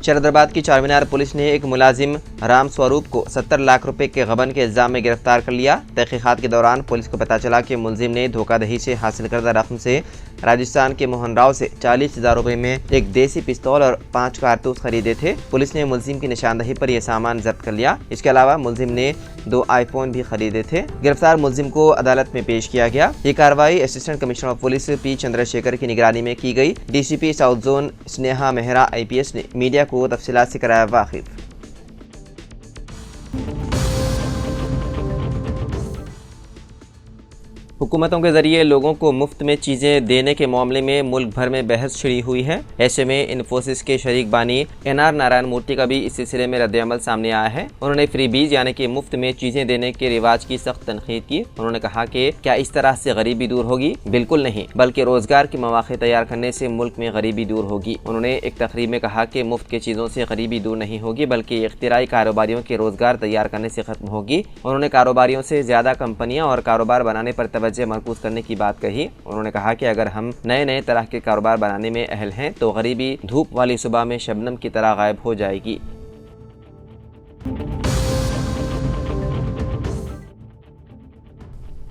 शरदाबाद की चारमीनार पुलिस ने एक मुलाजिम राम स्वरूप को 70 लाख रुपए के गबन के इल्जाम में गिरफ्तार कर लिया। तहकीकात के दौरान पुलिस को पता चला कि मुलजिम ने धोखाधड़ी से हासिल करदा रकम से राजस्थान के मोहनराव से 40,000 रुपए में एक देसी पिस्तौल और 5 कारतूस खरीदे थे। पुलिस ने मुलजिम की निशानदही पर यह सामान जब्त कर लिया। इसके अलावा मुलजिम ने 2 आईफोन भी खरीदे थे। गिरफ्तार मुलजिम को अदालत में पेश किया गया। ये कार्रवाई assistant commissioner of police P Chandrashekhar की निगरानी में की गई। DCP south zone Sneha Mehra IPS ने मीडिया को तफसीलात से कराया वाकिफ। हुकूमतों के जरिए लोगों को मुफ्त में चीज़ें देने के मामले में मुल्क भर में बहस छिड़ी हुई है। ऐसे में इन्फोसिस के शरीक बानी NR नारायण मूर्ति का भी इस सिलसिले में रद्द-ए-अमल सामने आया है। उन्होंने फ्रीबीज यानी कि मुफ्त में चीज़ें देने के रिवाज की सख्त तनकीद की। उन्होंने कहा कि क्या इस तरह से गरीबी दूर होगी? बिल्कुल नहीं, बल्कि रोजगार के मौके तैयार करने से मुल्क में गरीबी दूर होगी। उन्होंने एक तकरीर में कहा कि मुफ्त की चीज़ों से गरीबी दूर नहीं होगी, बल्कि इख्तिराई कारोबारियों के रोजगार तैयार करने से खत्म होगी। उन्होंने कारोबारियों से ज्यादा कंपनियां और कारोबार बनाने पर तवज्जो मरकूज करने की बात कही। उन्होंने कहा कि अगर हम नए नए तरह के कारोबार बनाने में अहल हैं तो गरीबी धूप वाली सुबह में शबनम की तरह गायब हो जाएगी।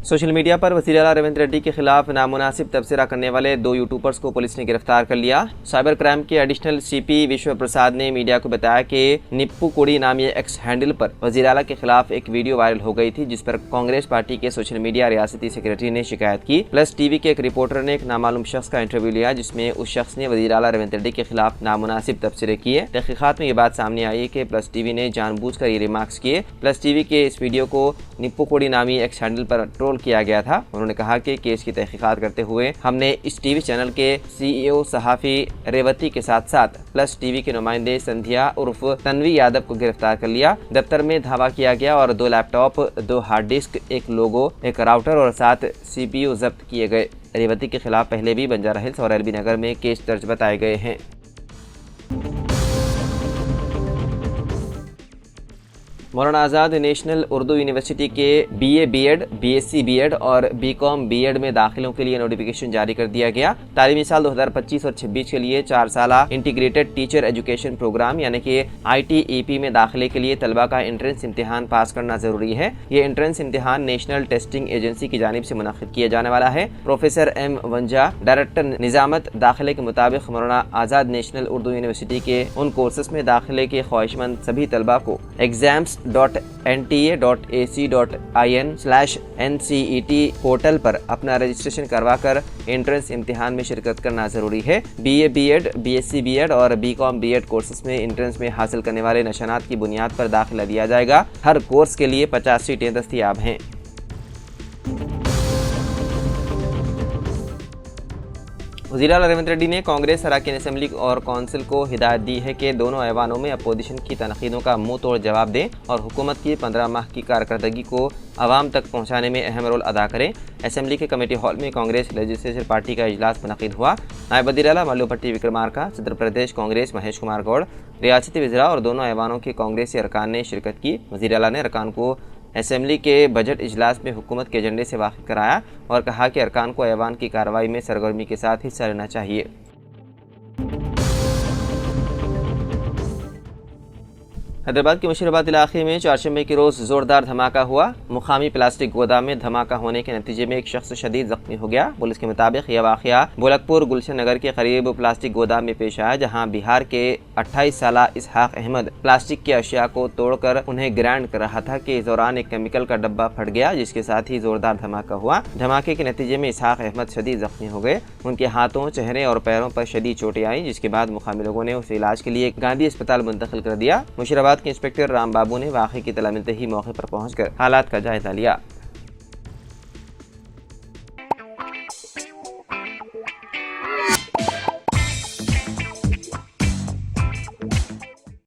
सोशल मीडिया पर वज़ीर आला रेवंत रेड्डी के खिलाफ नामुनासिब तबसरा करने वाले 2 यूट्यूबर्स को पुलिस ने गिरफ्तार कर लिया। साइबर क्राइम के एडिशनल CP विश्व प्रसाद ने मीडिया को बताया कि निप्पू कोड़ी नामी एक्स हैंडल पर वज़ीर आला के खिलाफ एक वीडियो वायरल हो गई थी, जिस पर कांग्रेस पार्टी के सोशल मीडिया रियासती सेक्रेटरी ने शिकायत की। प्लस TV के एक रिपोर्टर ने एक नामालूम शख्स का इंटरव्यू लिया, जिसमें उस शख्स ने वज़ीर आला रेवंत रेड्डी के खिलाफ नामुनासिब तबसरे किए। तहकीकात में ये बात सामने आई कि प्लस TV ने जानबूझकर ये रिमार्क्स किए। प्लस TV के इस वीडियो को निप्पू कोड़ी नामी एक्स हैंडल पर ट्रोल किया गया था। उन्होंने कहा कि केस की तहकीकात करते हुए हमने इस TV चैनल के CEO सहाफ़ी रेवती के साथ साथ प्लस TV के नुमाइंदे संध्या उर्फ तन्वी यादव को गिरफ्तार कर लिया। दफ्तर में धावा किया गया और 2 लैपटॉप, 2 हार्ड डिस्क, एक लोगो, एक राउटर और 7 CPU जब्त किए गए। रेवती के खिलाफ पहले भी बंजारा हिल्स और LB नगर में केस दर्ज बताए गए हैं। मौलाना आज़ाद नेशनल उर्दू यूनिवर्सिटी के BA B.Ed, BSc B.Ed और BCom B.Ed में दाखिलों के लिए नोटिफिकेशन जारी कर दिया गया। तालीमी साल 2025 और 26 के लिए 4 साला इंटीग्रेटेड टीचर एजुकेशन प्रोग्राम यानी कि ITEP में दाखिले के लिए तलबा का एंट्रेंस इम्तिहान पास करना जरूरी है। ये एंट्रेंस इम्तिहान नेशनल टेस्टिंग एजेंसी की जानिब से मुनक्किद किया जाने वाला है। Professor M. वंजा, डायरेक्टर निजामत दाखिले के मुताबिक मौलाना आज़ाद नेशनल उर्दू यूनिवर्सिटी के उन कोर्सेस में दाखिले के ख्वाहिशमंद सभी तलबा को exams.nta.ac.in/NCET पोर्टल पर अपना रजिस्ट्रेशन करवा कर एंट्रेंस इम्तिहान में शिरकत करना जरूरी है। BA B.Ed, BSc B.Ed और BCom B.Ed कोर्सेज में एंट्रेंस में हासिल करने वाले निशानात की बुनियाद पर दाखिला दिया जाएगा। हर कोर्स के लिए 50 सीटें दस्तयाब हैं। वज़ीर आला रेवंत रेड्डी ने कांग्रेस अरकान असेंबली और कौंसिल को हिदायत दी है कि दोनों ऐवानों में अपोजिशन की तनकीदों का मुंह तोड़ जवाब दें और हुकूमत की 15 माह की कारकर्दगी को आवाम तक पहुँचाने में अहम रोल अदा करें। असेंबली के कमेटी हॉल में कांग्रेस लेजिस्लेचर पार्टी का इजलास मुनक़िद हुआ। नायब वज़ीर आला मल्लूपट्टी विक्रमार्का, सदर प्रदेश कांग्रेस महेश कुमार गौड़, रियासती वज़रा और दोनों ऐवानों के कांग्रेसी अरकान ने शिरकत की। वज़ीर आला ने अरकान को असेंबली के बजट इजलास में हुकूमत के एजेंडे से वाकिफ कराया और कहा कि अरकान को ऐवान की कार्रवाई में सरगर्मी के साथ हिस्सा लेना चाहिए। हैदराबाद के मुशीराबाद इलाके में चारशंबे के रोज़ ज़ोरदार धमाका हुआ। मुकामी प्लास्टिक गोदाम में धमाका होने के नतीजे में एक शख्स शदीद जख्मी हो गया। पुलिस के मुताबिक यह वाक़या बोलकपुर गुलशन नगर के करीब प्लास्टिक गोदाम में पेश आया, जहां बिहार के 28 साला इसहाक अहमद प्लास्टिक की अशिया को तोड़कर उन्हें ग्राइंड कर रहा था कि इस दौरान एक केमिकल का डब्बा फट गया, जिसके साथ ही जोरदार धमाका हुआ। धमाके के नतीजे में इसहाक अहमद शदीद जख्मी हो गए। उनके हाथों, चेहरे और पैरों पर शदीद चोटें आई, जिसके बाद मुकामी लोगों ने उसे इलाज के लिए गांधी अस्पताल मुंतकिल कर दिया। मुशीराबाद के इंस्पेक्टर राम बाबू ने वाक़े की इत्तला मिलते ही मौके पर पहुंचकर हालात का जायजा लिया।